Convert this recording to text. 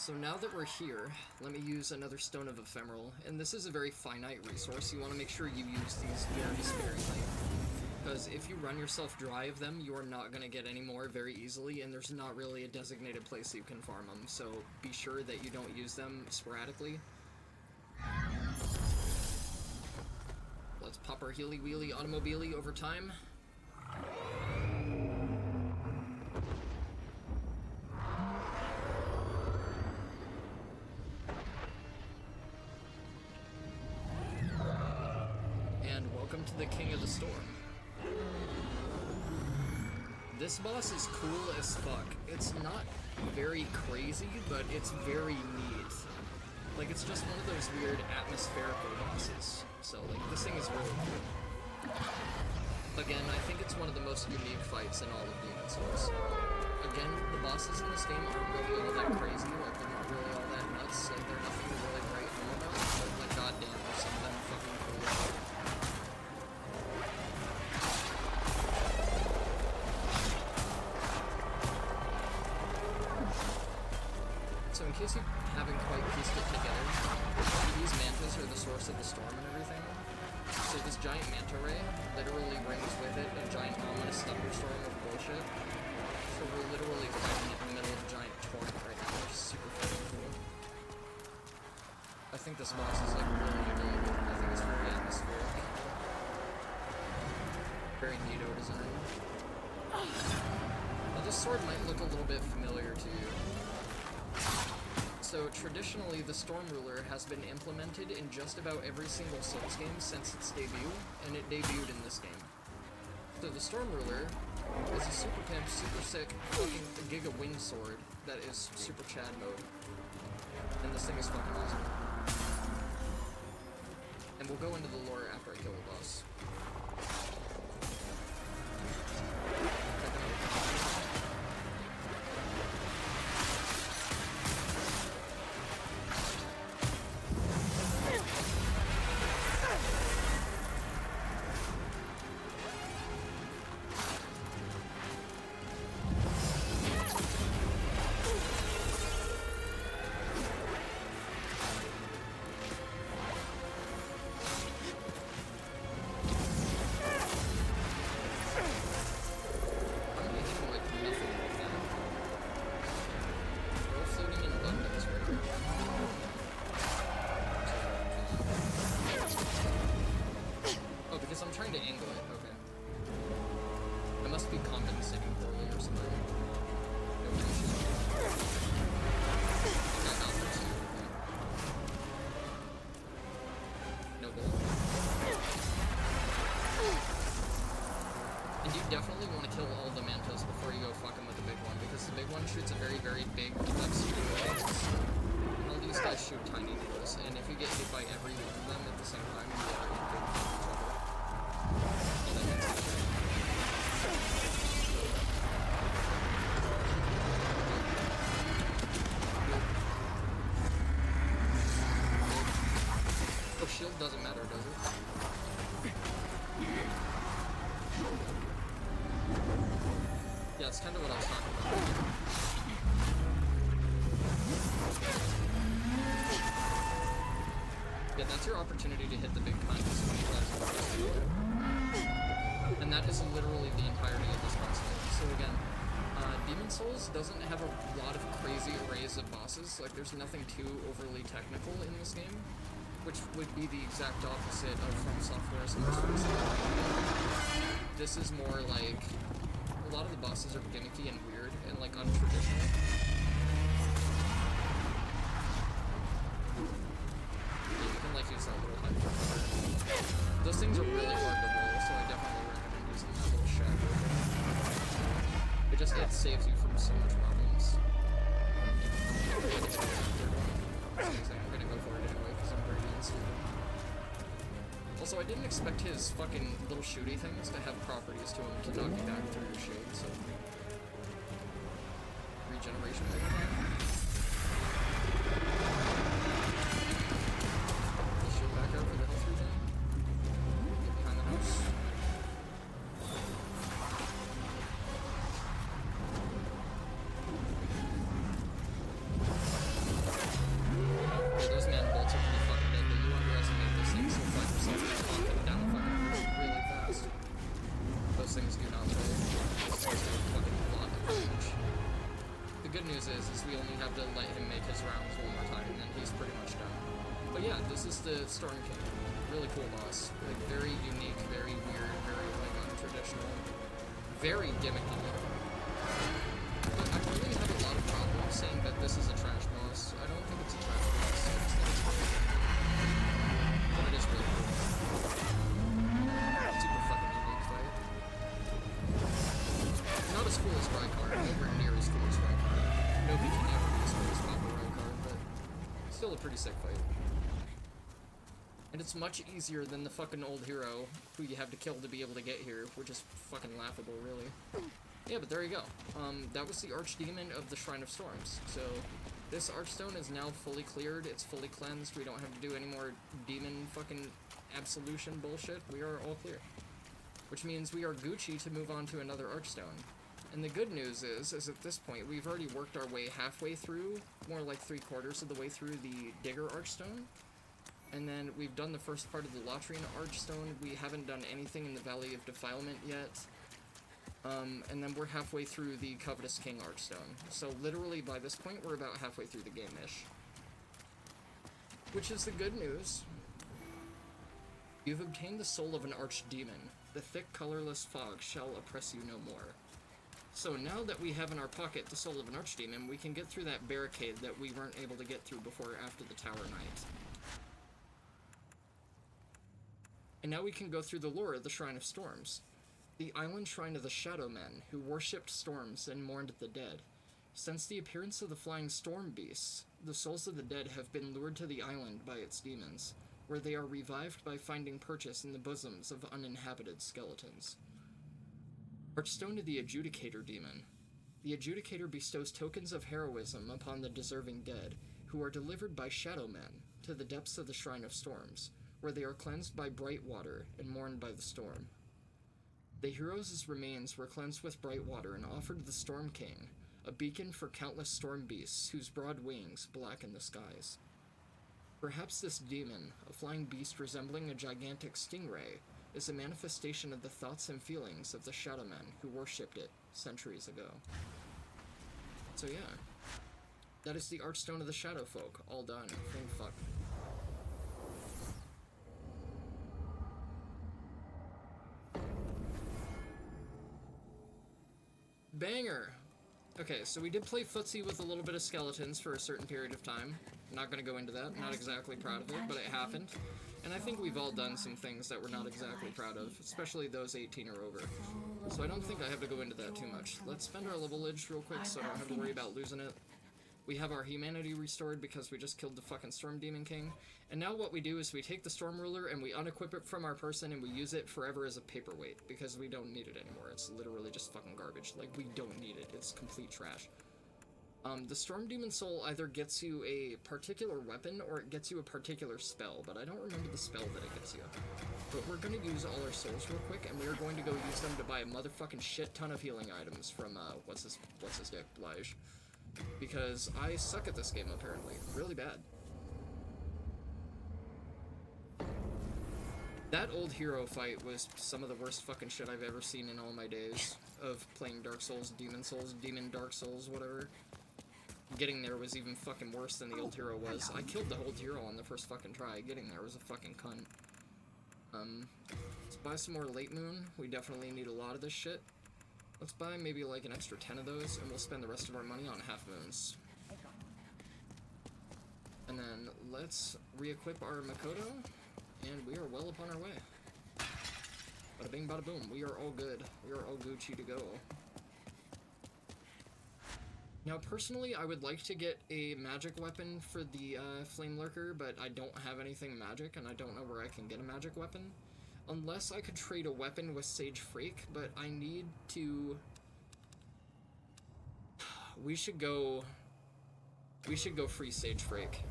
So now that we're here, let me use another Stone of Ephemeral, and this is a very finite resource. You want to make sure you use these very sparingly, because if you run yourself dry of them, you are not going to get any more very easily, and there's not really a designated place you can farm them, so be sure that you don't use them sporadically. Let's pop our healy wheelie automobile over time. And welcome to the King of the Storm. This boss is cool as fuck. It's not very crazy, but it's very neat. Like, it's just one of those weird atmospherical bosses. So, like, this thing is really cool. Again, I think it's one of the most unique fights in all of Demon Souls. Again, the bosses in this game aren't really all that crazy, like, they're not really all that nuts, like, they're nothing to really write home about, but, like, goddamn, are some of them fucking cool. So in case you haven't quite pieced it together, these mantas are the source of the storm and everything. So this giant manta ray literally brings with it a giant ominous thunderstorm of bullshit. So we're literally fighting in the middle of a giant torrent right now, which is super fucking cool. I think this boss is like really good. I think it's very atmospheric. Very neato design. Now this sword might look a little bit familiar to you. So, traditionally, the Storm Ruler has been implemented in just about every single Souls game since its debut, and it debuted in this game. So the Storm Ruler is a super pimp, super sick, fucking Giga Wind Sword that is super Chad mode. And this thing is fucking awesome. And we'll go into the lore after I kill the boss. Definitely want to kill all the mantos before you go fucking with the big one, because the big one shoots a very, very big defense needles. And all these guys shoot tiny needles, and if you get hit by every one of them at the same time, you are in big trouble. Oh, that hits me. Oh, shield doesn't matter, does it? Yeah, that's kind of what I was talking about. Yeah, that's your opportunity to hit the big cunts when you guys are. And that is literally the entirety of this boss fight. So again, Demon Souls doesn't have a lot of crazy arrays of bosses. Like, there's nothing too overly technical in this game, which would be the exact opposite of From Software's most recent game. This is more like, a lot of the bosses are gimmicky and weird and like untraditional. Yeah, you can like use that little hyper. Those things are really hard to roll, so I definitely recommend using that little shadow. It saves you from so much problems. I'm gonna go for it anyway because I'm very unstable. Also, I didn't expect his fucking little shooty things to have properties to him to knock you back through your shield, so... Regeneration over time. Pull shield back out for the health regen. Get behind the house. good news is we only have to let him make his rounds one more time, and then he's pretty much done. But yeah, this is the Soaring King. Really cool boss. Like, very unique, very weird, very, like, untraditional. Very gimmicky. But I really have a lot of problems saying that this is a trash boss. I don't think it's a trash boss. I just think it's really cool. But it is really cool. Super fucking unique fight. Not as cool as Rykard. Nowhere near as cool as Rykard. Nobody can ever be as cool as Papa Rykard, but still a pretty sick fight. And it's much easier than the fucking old hero who you have to kill to be able to get here, which is fucking laughable, really. Yeah, but there you go. That was the Archdemon of the Shrine of Storms. So, this Archstone is now fully cleared, it's fully cleansed, we don't have to do any more demon fucking absolution bullshit, we are all clear. Which means we are Gucci to move on to another Archstone. And the good news is at this point, we've already worked our way halfway through, more like 3/4 of the way through the Digger Archstone. And then we've done the first part of the Latrine Archstone. We haven't done anything in the Valley of Defilement yet. And then we're halfway through the Covetous King Archstone. So literally by this point, we're about halfway through the game-ish. Which is the good news. You've obtained the soul of an archdemon. The thick, colorless fog shall oppress you no more. So now that we have in our pocket the soul of an archdemon, we can get through that barricade that we weren't able to get through before after the Tower Knight. And now we can go through the lore of the Shrine of Storms. The island shrine of the Shadow Men, who worshipped storms and mourned the dead. Since the appearance of the flying storm beasts, the souls of the dead have been lured to the island by its demons, where they are revived by finding purchase in the bosoms of uninhabited skeletons. Archstone of the Adjudicator Demon. The Adjudicator bestows tokens of heroism upon the deserving dead, who are delivered by Shadow Men to the depths of the Shrine of Storms, where they are cleansed by bright water and mourned by the storm. The heroes' remains were cleansed with bright water and offered to the Storm King, a beacon for countless storm beasts whose broad wings blacken the skies. Perhaps this demon, a flying beast resembling a gigantic stingray, is a manifestation of the thoughts and feelings of the Shadow Men who worshipped it centuries ago. So yeah, that is the Archstone of the Shadow Folk, all done. Thank fuck. Banger! Okay, so we did play footsie with a little bit of skeletons for a certain period of time. I'm not gonna go into that, not exactly proud of it, but it happened. And I think we've all done some things that we're not exactly proud of, especially those 18 or over. So I don't think I have to go into that too much. Let's spend our levelage real quick so I don't have to worry about losing it. We have our humanity restored because we just killed the fucking Storm Demon King. And now what we do is we take the Storm Ruler and we unequip it from our person and we use it forever as a paperweight because we don't need it anymore. It's literally just fucking garbage. Like, we don't need it. It's complete trash. The Storm Demon Soul either gets you a particular weapon or it gets you a particular spell, but I don't remember the spell that it gets you. But we're gonna use all our souls real quick and we are going to go use them to buy a motherfucking shit ton of healing items from, what's his dick, Blige. Because I suck at this game, apparently. Really bad. That old hero fight was some of the worst fucking shit I've ever seen in all my days of playing Dark Souls, Demon Dark Souls, whatever. Getting there was even fucking worse than the old hero was. I killed the old hero on the first fucking try. Getting there was a fucking cunt. Let's buy some more Late Moon. We definitely need a lot of this shit. Let's buy maybe like an extra 10 of those, and we'll spend the rest of our money on Half Moons. And then let's re-equip our Makoto, and we are well upon our way. Bada bing, bada boom. We are all good. We are all Gucci to go. Now, personally, I would like to get a magic weapon for the Flame Lurker, but I don't have anything magic, and I don't know where I can get a magic weapon. Unless I could trade a weapon with Sage Freak, but I need to... We should go free Sage Freak.